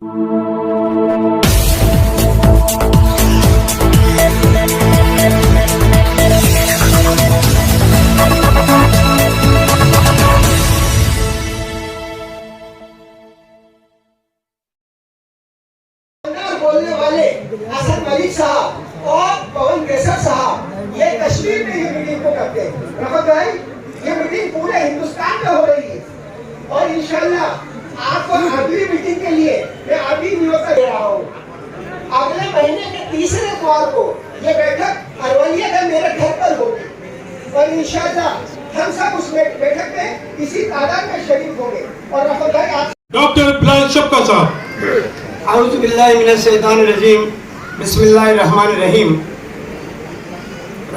बोलने वाले असद मलिक साहब और पवन केसर साहब ये कश्मीर में ये मीटिंग को करते हैं। रफत भाई, ये मीटिंग पूरे हिंदुस्तान में हो रही है और इंशाल्लाह आपको अगली मीटिंग के लिए मैं अभी न्योता दे रहा हूँ। अगले महीने के तीसरे इतवार को ये बैठक अरवलिया का मेरे घर पर होगी और इंशाल्लाह हम सब उस बैठक में इसी तादाद में शरीक होंगे। और रफत भाई, आप डॉक्टर बिलाल शबका साहब। आऊज़ु बिल्लाहि मिनश शैतानिर रजीम, बिस्मिल्लाहिर रहमानिर रहीम।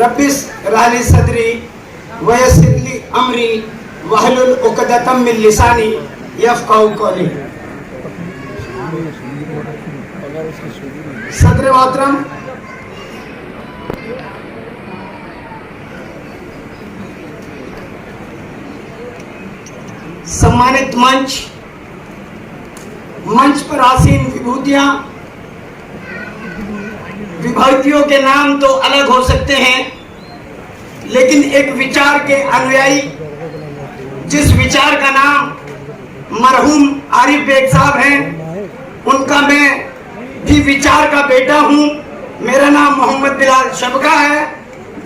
रब्बिश रह ली सदरी वयस्सिर ली अमरी वहलुल उक़दतम मिन लिसानी यफ़क़हू क़ौली। सदर मोहतरम, सम्मानित मंच पर आसीन विभूतियों के नाम तो अलग हो सकते हैं, लेकिन एक विचार के अनुयायी, जिस विचार का नाम मरहूम आरिफ बेग साहब हैं, उनका मैं भी विचार का बेटा हूं। मेरा नाम मोहम्मद बिलाल शबका है।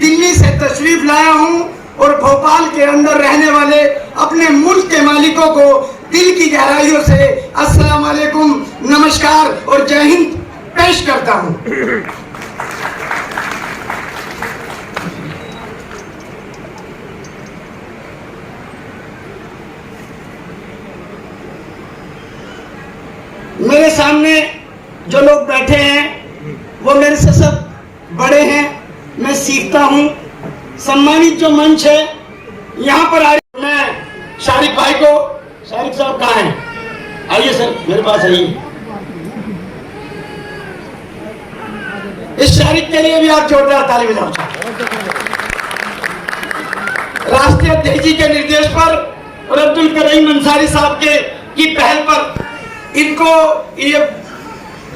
दिल्ली से तशरीफ लाया हूं और भोपाल के अंदर रहने वाले अपने मुल्क के मालिकों को दिल की गहराइयों से अस्सलाम वालेकुम, नमस्कार और जय हिंद पेश करता हूं। मेरे सामने जो लोग बैठे हैं वो मेरे से सब बड़े हैं, मैं सीखता हूं। सम्मानित जो मंच है यहाँ पर मैं शारिक भाई को, शारिक साहब कहाँ हैं? आइए सर, मेरे पास आइए। इस शारिक के लिए भी आप जोरदार ताली बजाओ। राष्ट्रीय अध्यक्ष जी के निर्देश पर और अब्दुल करीम अंसारी साहब की पहल पर इनको ये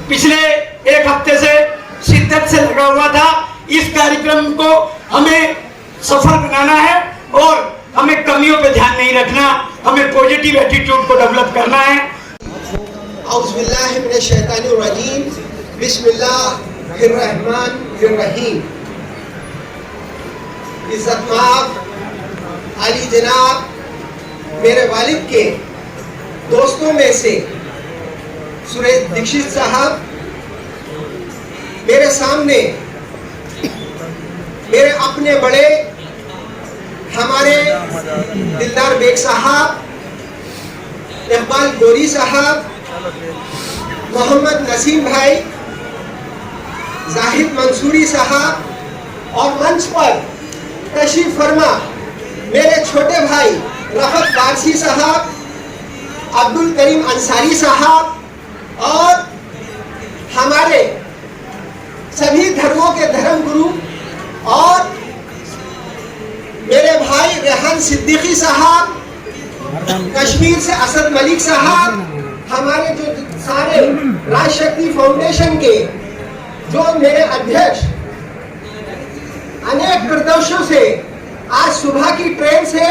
पिछले एक हफ्ते से शिद्दत से लगा हुआ था। इस कार्यक्रम को हमें सफल बनाना है और हमें कमियों पे ध्यान नहीं रखना, हमें पॉजिटिव एटीट्यूड को डेवलप करना है। औज़ु बिल्लाहि मिनश शैतानिर रजीम, बिस्मिल्लाहिर रहमानिर रहीम। इज्जतमाब अली जनाब, मेरे वालिद के दोस्तों में से सुरेश दीक्षित साहब, मेरे सामने मेरे अपने बड़े हमारे दिलदार बेग साहब, इकबाल गोरी साहब, मोहम्मद नसीम भाई, जाहिद मंसूरी साहब और मंच पर तशरीफ फरमा मेरे छोटे भाई रफत वारसी साहब, अब्दुल करीम अंसारी साहब और हमारे सभी धर्मों के धर्म गुरु और मेरे भाई रेहान सिद्दीकी साहब, कश्मीर से असद मलिक साहब, हमारे जो सारे राजशक्ति फाउंडेशन के जो मेरे अध्यक्ष अनेक प्रदेशों से आज सुबह की ट्रेन से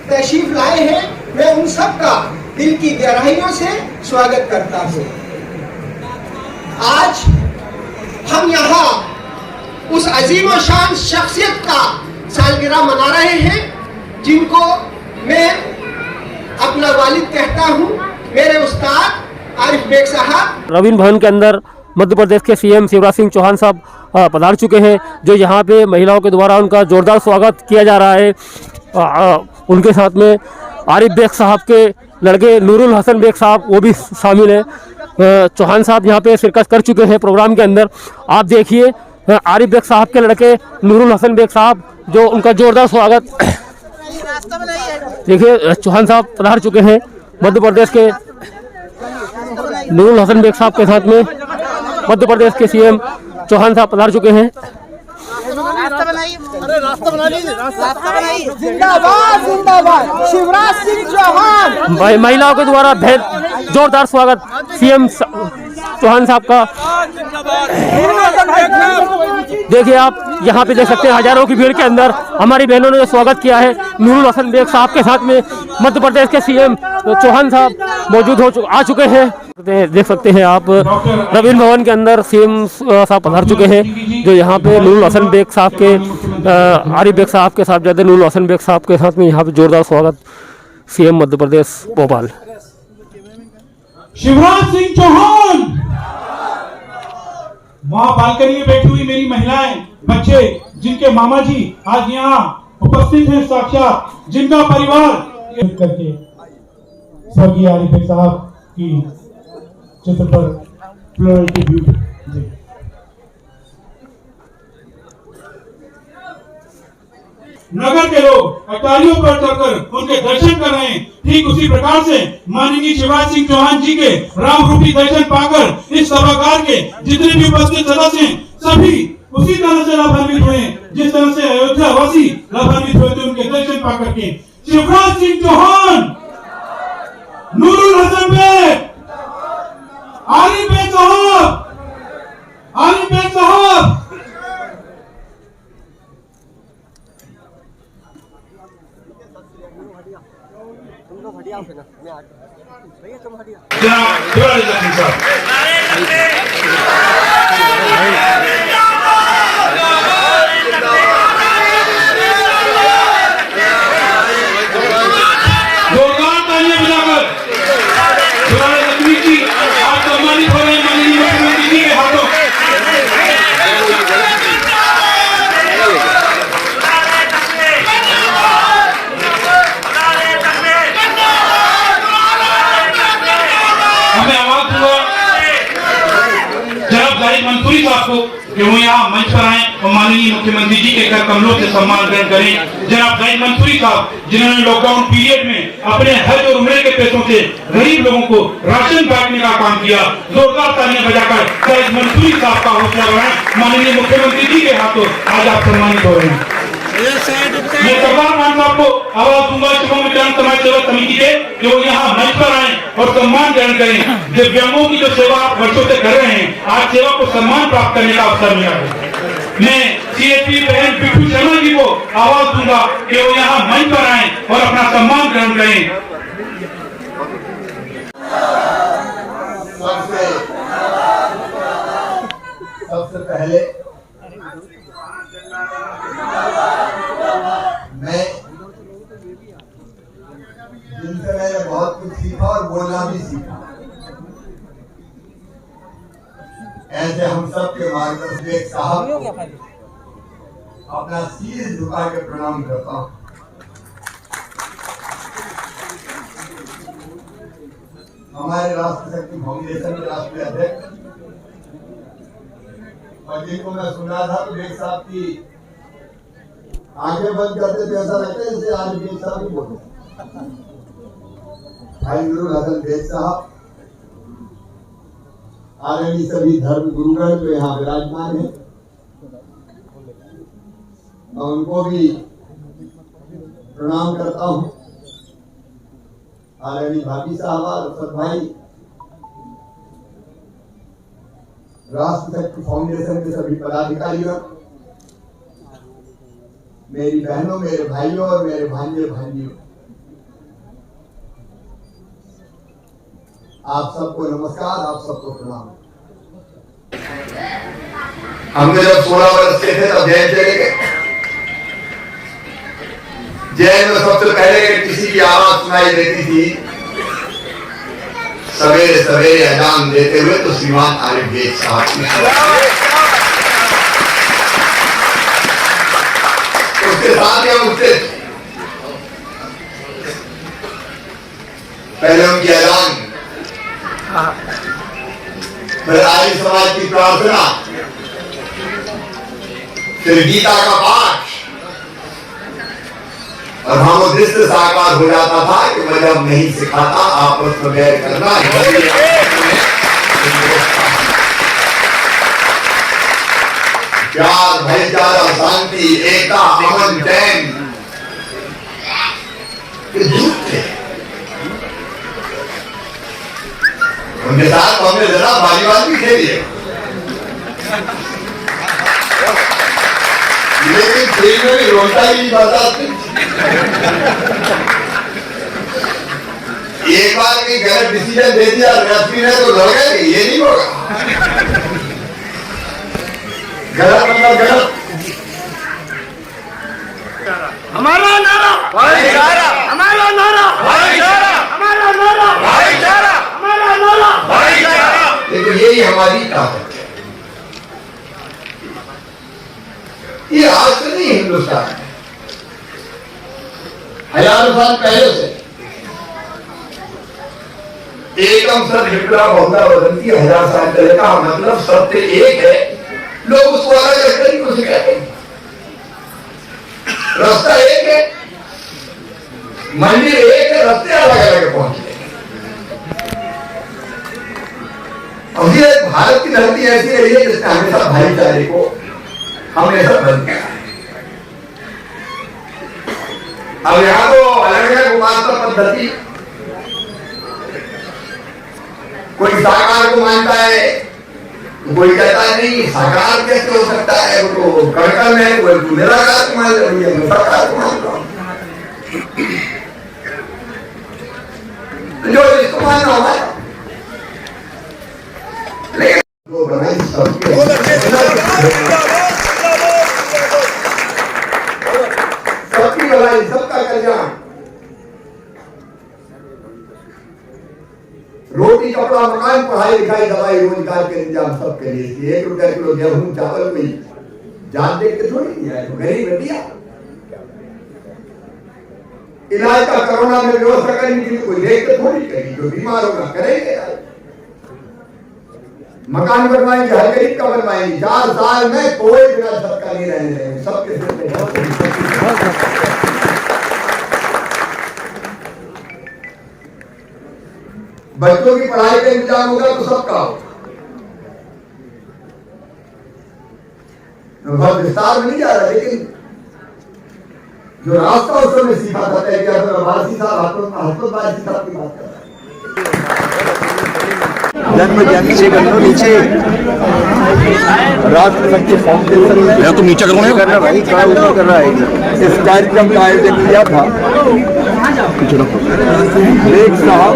तशरीफ लाए हैं, मैं उन सब का दिल की गहराइयों से स्वागत करता हूँ। आज हम यहाँ उस अजीम और शान शख्सियत का सालगिरह मना रहे हैं, जिनको मैं अपना वालिद कहता हूँ, मेरे उस्ताद आरिफ बेग साहब। रवीन भवन के अंदर मध्य प्रदेश के सीएम शिवराज सिंह चौहान साहब पधार चुके हैं, जो यहाँ पे महिलाओं के द्वारा उनका जोरदार स्वागत किया जा रहा है। उनके साथ में आरिफ बेग साहब के लड़के नूरुल हसन बेग साहब वो भी शामिल है। चौहान साहब यहाँ पे शिरकत कर चुके हैं प्रोग्राम के अंदर। आप देखिए आरिफ बेग साहब के लड़के नूरुल हसन बेग साहब, जो उनका जोरदार स्वागत देखिए। चौहान साहब पधार चुके हैं मध्य प्रदेश के नूरुल हसन बेग साहब के साथ में मध्य प्रदेश के सीएम चौहान साहब पधार चुके हैं। जिंदाबाद जिंदाबाद शिवराज सिंह चौहान। महिलाओं के द्वारा जोरदार स्वागत सीएम चौहान साहब का देखिए आप यहाँ पे देख सकते हैं हजारों की भीड़ के अंदर हमारी बहनों ने स्वागत किया है नूरुल हसन बेग साहब के साथ में मध्य प्रदेश के सीएम चौहान साहब मौजूद आ चुके हैं। देख सकते हैं आप रवींद्र भवन के अंदर सीएम साहब पधार चुके हैं जो यहाँ पे नूरुल हसन बेग साहब के आरिफ बेग साहब के साहबजादे नूरुल हसन बेग साहब के साथ में यहाँ पे जोरदार स्वागत सीएम मध्य प्रदेश भोपाल। शिवराज सिंह चौहान, वहां बालकनी में बैठी हुई मेरी महिलाएं, बच्चे, जिनके मामा जी आज यहाँ उपस्थित हैं, साक्षात जिनका परिवार करके स्वर्गीय आरिफ बेग साहब की चित्र पर प्लुरलिटी ब्यूटी नगर के लोग अटारियों पर चढ़कर उनके दर्शन कर रहे हैं। ठीक उसी प्रकार से माननीय शिवराज सिंह चौहान जी के राम रूपी दर्शन पाकर इस सभागार के जितने भी उपस्थित सदस्य हैं सभी उसी तरह से लाभान्वित हुए जिस तरह से अयोध्या वासी लाभान्वित हुए थे उनके दर्शन पाकर के। शिवराज सिंह चौहान, नूरुल हसन बेग, आरिफ बेग साहब, आरिफ बेग साहब, जोरदार तालियां बजाकर लक्ष्मी जी आज सम्मानित हो रहे हैं माननीय मुख्यमंत्री जी के हाथों। हमें आवाज हुआ जनाब जाहिद मंसूरी साहब को कि वो यहाँ मंच पर आए और माननीय मुख्यमंत्री जी के कर कमलों से सम्मान ग्रहण करें। जनाब जाहिद मंसूरी साहब जिन्होंने लॉकडाउन पीरियड में अपने हज और उम्रे के पैसों से गरीब लोगों को राशन बांटने का काम किया। जोरदार तालियां बजाकर जाहिद मंसूरी साहब का हौसला बढ़ाएं। माननीय मुख्यमंत्री जी के हाथों आज आप सम्मानित हो रहे हैं। मैं सरदार खान साहब को आवाज दूंगा शुभम वितरण समाज सेवा समिति के कि वो यहाँ मंच पर आए और सम्मान ग्रहण करें। दिव्यांगों की जो सेवा आप वर्षों से कर रहे हैं आज सेवा को सम्मान प्राप्त करने का अवसर मिला है। मैं सीएसपी बहन बिट्टू शर्मा जी को आवाज दूंगा कि वो यहाँ मंच पर आए और अपना सम्मान ग्रहण करें। सबसे पहले मैं जिनसे मैंने बहुत कुछ सीखा और बोलना भी सीखा, ऐसे हम सब के मार्गदर्शक बेग साहब को अपना शीश झुका के प्रणाम करता हूँ। हमारे राष्ट्र शक्ति फाउंडेशन के राष्ट्रीय अध्यक्ष और जिनको मैं सुना था तो बेग साहब की आगे बंद करते थे, ऐसा लगता है जैसे आज बेग साहब ही बोलते। भाई नूरुल हसन बेग साहब आदरणीय सभी धर्म गुरुगण जो यहाँ विराजमान है, मैं उनको भी प्रणाम करता हूँ। आदरणीय भाभी साहबा, रफत भाई, राष्ट्र शक्ति फाउंडेशन के सभी पदाधिकारियों, मेरी बहनों, मेरे भाइयों और मेरे भांजे भांजियों, आप सबको नमस्कार, आप सबको प्रणाम। हमने जब 16 वर्ष के थे तब जैन चले गए। जैन में सबसे पहले किसी की आवाज सुनाई देती थी सवेरे सवेरे अजान देते हुए तो श्रीमान आरिफ बेग साहब की। उसके साथ ही हम उठते थे, पहले उनकी अजान, फिर आर्य समाज की प्रार्थना, फिर गीता का पाठ, और हम दृष्टि साकार हो जाता था कि मजहब नहीं सिखाता आपस में बैर करना। प्यार, भाईचारा, शांति, एकता, अमन, चैन के दूत थे। उनके साथ हमने जरा वॉलीबॉल भी खेली है, लेकिन खेल में भी रोता ही बर्दाश्त नहीं। एक बार की गलत डिसीजन दे दिया रेफरी ने तो लड़ गए, ये नहीं होगा। गलत मतलब गलत। हमारा नारा भाईचारा, हमारा नारा भाईचारा, हमारा नारा भाईचारा, हमारा नारा भाईचारा। लेकिन यही हमारी ताकत है। ये आज से नहीं हिंदुस्तान में, हजारों साल पहले से एकम सत्य विप्लव बहुधा वदंती, 1000 साल पहले का मतलब सत्य एक है, लोग उसको अलग अलग तरीकों से कहते हैं। रास्ता एक है, मंदिर एक है, रास्ते अलग अलग पहुंचते हैं। और ये भारत की धरती ऐसी रही है जिसने हमेशा भाईचारे को हमेशा बंद किया है। अब यहां तो अलग अलग उपासना पद्धति, कोई साकार को मानता है, कोई कहता है नहीं साकार कैसे हो सकता है, वो तो कड़कड़ में, कोई निराकार को मान रही है, साकार को मान रहा हूं। जो इसको मानना होगा, लेकिन वो बनाई सबके सबकी भलाई, सबका कल्याण, रोटी कपड़ा मकान पढ़ाई लिखाई दवाई रोजगार के इंतजाम सबके लिए। 1 रुपया किलो गेहूं चावल कोई जान देख के थोड़ी दिया है, गरीब है दिया। इलाज का कोरोना में व्यवस्था करने के लिए कोई देख के थोड़ी करी, जो बीमार होगा करेंगे। मकान बनवाएंगे, हर गरीब का बनवाएंगे। 4 साल में कोई बिना सबका नहीं रहने देंगे, सबके सिर पे। बच्चों की पढ़ाई का इंतजाम होगा तो सबका होगा। बहुत विस्तार में नहीं जा रहा, लेकिन जो रास्ता उस समय सीखा था तय किया था, वासी साहब हसपत वासी साहब की बात कर रहा है। नीचे कर लो, नीचे राष्ट्र शक्ति फाउंडेशन मैं तो नीचे करूँगा कर रहा भाई, क्या ऊपर कर रहा है। इस कार्यक्रम का आयोजन किया था एक साहब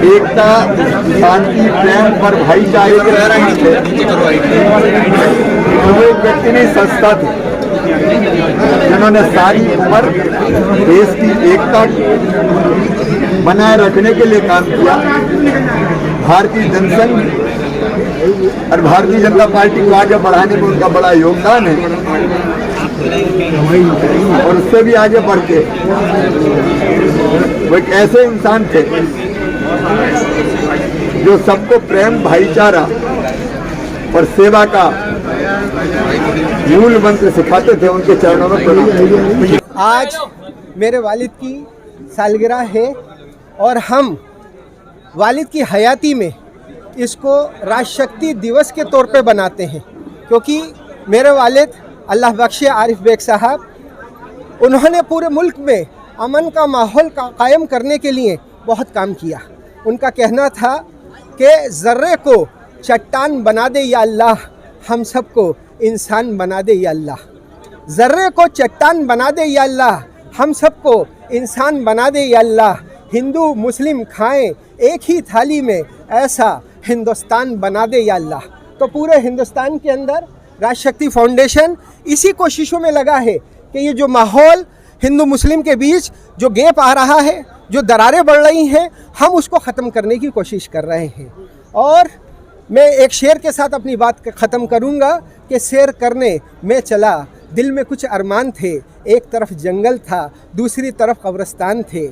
एकता शांति प्रेम पर भाईचारे के रह रहे थे। एक व्यक्ति ने संस्था थी जिन्होंने सारी उम्र देश की एकता बनाए रखने के लिए काम किया। भारतीय जनसंघ और भारतीय जनता पार्टी को आगे बढ़ाने में उनका बड़ा योगदान है। और उससे भी आगे बढ़ के वो एक ऐसे इंसान थे जो सबको प्रेम भाईचारा और सेवा का मूल मंत्र सिखाते थे। उनके चरणों में प्रणाम। आज मेरे वालिद की सालगिरह है और हम वालिद की हयाती में इसको राजशक्ति दिवस के तौर पे बनाते हैं, क्योंकि मेरे वालिद अल्लाह बख्शे आरिफ बेग साहब, उन्होंने पूरे मुल्क में अमन का माहौल कायम करने के लिए बहुत काम किया। उनका कहना था कि ज़र्रे को चट्टान बना दे या अल्लाह, हम सबको इंसान बना दे या अल्लाह। ज़र्रे को चट्टान बना दे या अल्लाह, हम सबको इंसान बना दे या अल्लाह। हिंदू मुस्लिम खाएं एक ही थाली में, ऐसा हिंदुस्तान बना दे या अल्लाह। तो पूरे हिंदुस्तान के अंदर राजशक्ति फाउंडेशन इसी कोशिशों में लगा है कि ये जो माहौल हिंदू मुस्लिम के बीच जो गैप आ रहा है, जो दरारें बढ़ रही हैं, हम उसको ख़त्म करने की कोशिश कर रहे हैं। और मैं एक शेर के साथ अपनी बात ख़त्म करूँगा कि सैर करने में चला, दिल में कुछ अरमान थे, एक तरफ जंगल था, दूसरी तरफ कब्रिस्तान थे।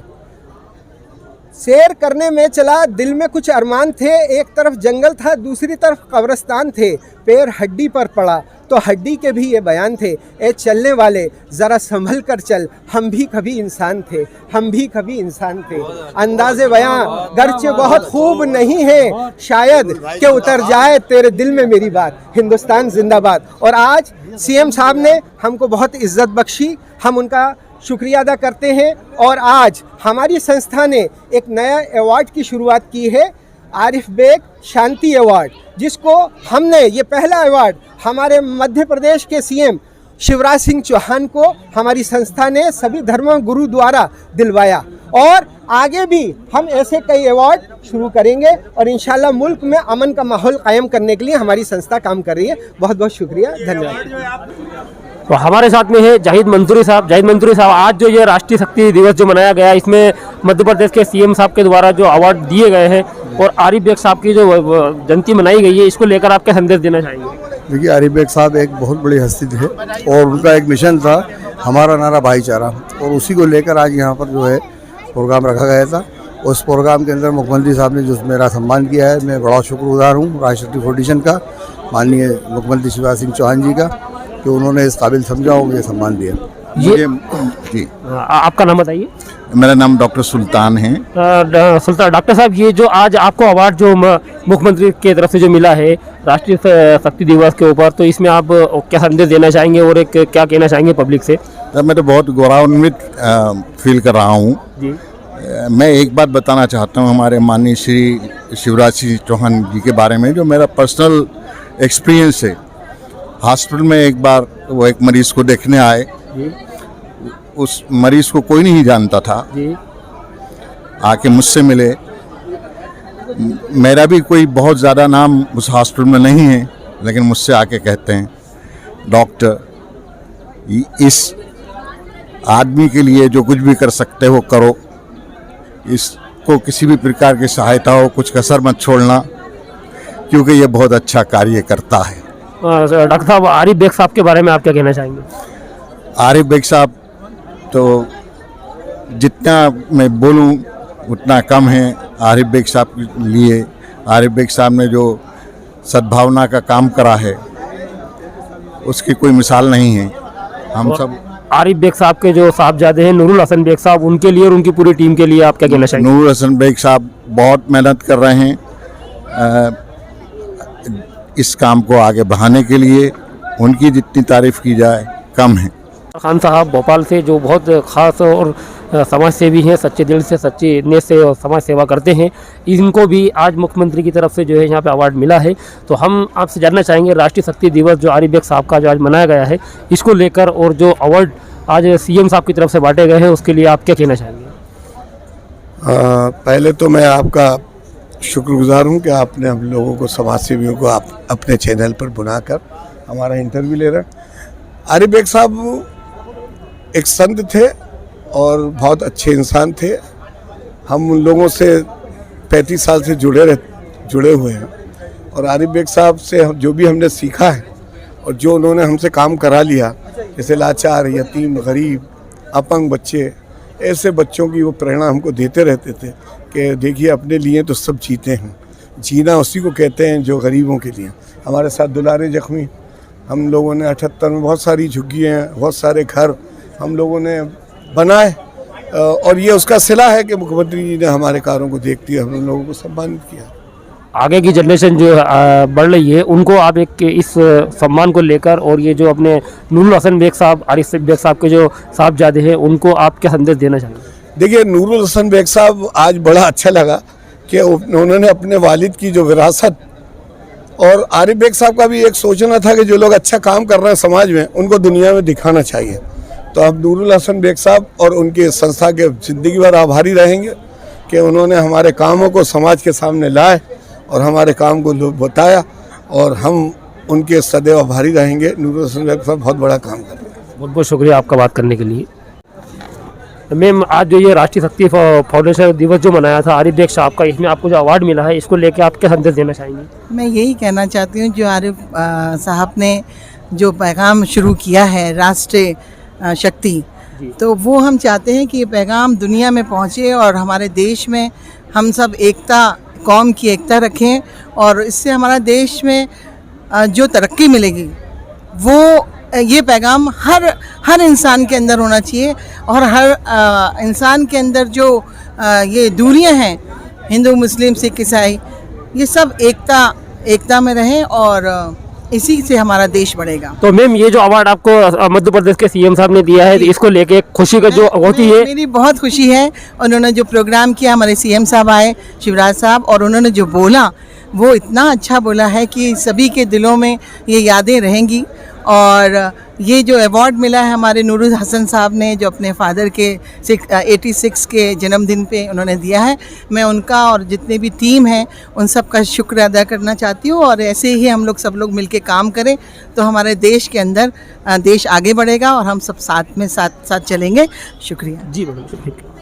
सैर करने में चला, दिल में कुछ अरमान थे, एक तरफ जंगल था, दूसरी तरफ कब्रिस्तान थे। पैर हड्डी पर पड़ा तो हड्डी के भी ये बयान थे, ए चलने वाले ज़रा संभल कर चल, हम भी कभी इंसान थे, हम भी कभी इंसान थे। अंदाज़े बयां गर्चे बहुत खूब नहीं है, शायद कि उतर जाए तेरे दिल में मेरी बात। हिंदुस्तान जिंदाबाद। और आज सीएम साहब ने हमको बहुत इज्जत बख्शी, हम उनका शुक्रिया अदा करते हैं। और आज हमारी संस्था ने एक नया अवार्ड की शुरुआत की है, आरिफ बेग शांति अवार्ड, जिसको हमने, ये पहला अवार्ड हमारे मध्य प्रदेश के सीएम शिवराज सिंह चौहान को हमारी संस्था ने सभी धर्म गुरु द्वारा दिलवाया। और आगे भी हम ऐसे कई अवार्ड शुरू करेंगे और इंशाल्लाह मुल्क में अमन का माहौल कायम करने के लिए हमारी संस्था काम कर रही है। बहुत बहुत शुक्रिया, धन्यवाद। तो हमारे साथ में है जाहिद मंसूरी साहब। जाहिद मंसूरी साहब, आज जो ये राष्ट्रीय शक्ति दिवस जो मनाया गया, इसमें मध्य प्रदेश के सीएम साहब के द्वारा जो अवार्ड दिए गए हैं और आरिफ बेग साहब की जो जयंती मनाई गई है, इसको लेकर आप क्या संदेश देना चाहेंगे? देखिए, आरिफ बेग साहब एक बहुत बड़ी हस्ती थे और उनका एक मिशन था, हमारा नारा भाईचारा, और उसी को लेकर आज यहाँ पर जो है प्रोग्राम रखा गया था। उस प्रोग्राम के अंदर मुख्यमंत्री साहब ने जो मेरा सम्मान किया है, मैं बड़ा शुक्रगुजार हूँ राष्ट्रीय शक्ति फाउंडेशन का, माननीय मुख्यमंत्री शिवराज सिंह चौहान जी का, कि उन्होंने इस काबिल समझा और मुझे सम्मान दिया। ये जी, आपका नाम बताइए। मेरा नाम डॉक्टर सुल्तान है। सुल्तान डॉक्टर साहब, ये जो आज आपको अवार्ड जो मुख्यमंत्री की तरफ से जो मिला है राष्ट्रीय शक्ति दिवस के ऊपर, तो इसमें आप क्या संदेश देना चाहेंगे और एक क्या कहना चाहेंगे पब्लिक से? मैं तो बहुत गौरवान्वित फील कर रहा हूँ जी। मैं एक बात बताना चाहता हूँ हमारे माननीय श्री शिवराज सिंह चौहान जी के बारे में, जो मेरा पर्सनल एक्सपीरियंस है। हॉस्पिटल में एक बार वो एक मरीज़ को देखने आए, उस मरीज़ को कोई नहीं जानता था जी। आके मुझसे मिले। मेरा भी कोई बहुत ज़्यादा नाम उस हॉस्पिटल में नहीं है, लेकिन मुझसे आके कहते हैं, डॉक्टर, इस आदमी के लिए जो कुछ भी कर सकते हो करो, इसको किसी भी प्रकार की सहायता हो कुछ कसर मत छोड़ना, क्योंकि ये बहुत अच्छा कार्य करता है। डॉक्टर साहब, आरिफ बेग साहब के बारे में आप क्या कहना चाहेंगे? आरिफ बेग साहब तो जितना मैं बोलूं उतना कम है। आरिफ बेग साहब के लिए, आरिफ बेग साहब ने जो सद्भावना का काम करा है, उसकी कोई मिसाल नहीं है। हम सब आरिफ बेग साहब के जो साहबजादे हैं नूरुल हसन बेग साहब, उनके लिए और उनकी पूरी टीम के लिए आप क्या कहना चाहेंगे? नूरुल हसन बेग साहब बहुत मेहनत कर रहे हैं इस काम को आगे बढ़ाने के लिए। उनकी जितनी तारीफ की जाए कम है। खान साहब भोपाल से, जो बहुत ख़ास और समाज सेवी हैं, सच्चे दिल से, सच्ची नीयत से समाज सेवा करते हैं, इनको भी आज मुख्यमंत्री की तरफ से जो है यहाँ पे अवार्ड मिला है। तो हम आपसे जानना चाहेंगे, राष्ट्रीय शक्ति दिवस जो आरिफ बेग साहब का जो आज मनाया गया है, इसको लेकर और जो अवार्ड आज सीएम साहब की तरफ से बांटे गए हैं, उसके लिए आप क्या कहना चाहेंगे? पहले तो मैं आपका शुक्रगुजार हूँ कि आपने हम लोगों को, समाज सेवियों को, आप अपने चैनल पर बुलाकर हमारा इंटरव्यू ले रहे हैं। आरिफ बेग साहब एक संत थे और बहुत अच्छे इंसान थे। हम उन लोगों से 35 साल से जुड़े हुए हैं और आरिफ बेग साहब से जो भी हमने सीखा है और जो उन्होंने हमसे काम करा लिया, जैसे लाचार, यतीम, गरीब, अपंग बच्चे, ऐसे बच्चों की वो प्रेरणा हमको देते रहते थे कि देखिए, अपने लिए तो सब जीते हैं, जीना उसी को कहते हैं जो गरीबों के लिए। हमारे साथ दुलारे जख्मी, हम लोगों ने 78 में बहुत सारी झुग्गियाँ, बहुत सारे घर हम लोगों ने बनाए और ये उसका सिला है कि मुख्यमंत्री जी ने हमारे कार्यों को देखते हुए हम लोगों को सम्मानित किया। आगे की जनरेशन जो बढ़ रही है, उनको आप एक इस सम्मान को लेकर, और ये जो अपने नूरुल हसन बेग साहब, आरिफ बेग साहब के जो साहबजादे हैं, उनको आप क्या संदेश देना चाहेंगे? देखिए, नूरुल हसन बेग साहब आज बड़ा अच्छा लगा कि उन्होंने अपने वालिद की जो विरासत, और आरिफ बेग साहब का भी एक सोचना था कि जो लोग अच्छा काम कर रहे हैं समाज में, उनको दुनिया में दिखाना चाहिए। तो अब नूरुल हसन बेग साहब और उनकी संस्था के ज़िंदगी भर आभारी रहेंगे कि उन्होंने हमारे कामों को समाज के सामने लाए और हमारे काम को बताया, और हम उनके सदैव आभारी रहेंगे। नूरुल हसन बेग साहब बहुत बड़ा काम कर रहे हैं। बहुत बहुत शुक्रिया आपका बात करने के लिए। मैम, आज जो ये राष्ट्रीय शक्ति फाउंडेशन दिवस जो मनाया था आरिफ बेग साहब का, इसमें आपको जो अवार्ड मिला है, इसको लेकर आप क्या संदेश देना चाहेंगे? मैं यही कहना चाहती हूँ, जो आरिफ साहब ने जो पैगाम शुरू किया है राष्ट्रीय शक्ति, तो वो हम चाहते हैं कि ये पैगाम दुनिया में पहुँचे और हमारे देश में हम सब एकता, कौम की एकता रखें, और इससे हमारा देश में जो तरक्की मिलेगी वो ये पैगाम हर इंसान के अंदर होना चाहिए, और हर इंसान के अंदर जो ये दूरियां हैं, हिंदू, मुस्लिम, सिख, ईसाई, ये सब एकता में रहें और इसी से हमारा देश बढ़ेगा। तो मैम ये जो अवार्ड आपको मध्य प्रदेश के सीएम साहब ने दिया है, इसको लेके खुशी का जो होती है? मेरी बहुत खुशी है। उन्होंने जो प्रोग्राम किया, हमारे सीएम साहब आए, शिवराज साहब, और उन्होंने जो बोला वो इतना अच्छा बोला है कि सभी के दिलों में ये यादें रहेंगी। और ये जो अवार्ड मिला है हमारे नूरुल हसन साहब ने, जो अपने फादर के 86 के जन्मदिन पे उन्होंने दिया है, मैं उनका और जितने भी टीम हैं उन सब का शुक्र अदा करना चाहती हूँ। और ऐसे ही हम लोग सब लोग मिलके काम करें तो हमारे देश के अंदर देश आगे बढ़ेगा और हम सब साथ में साथ चलेंगे। शुक्रिया जी मैडम, शुक्रिया।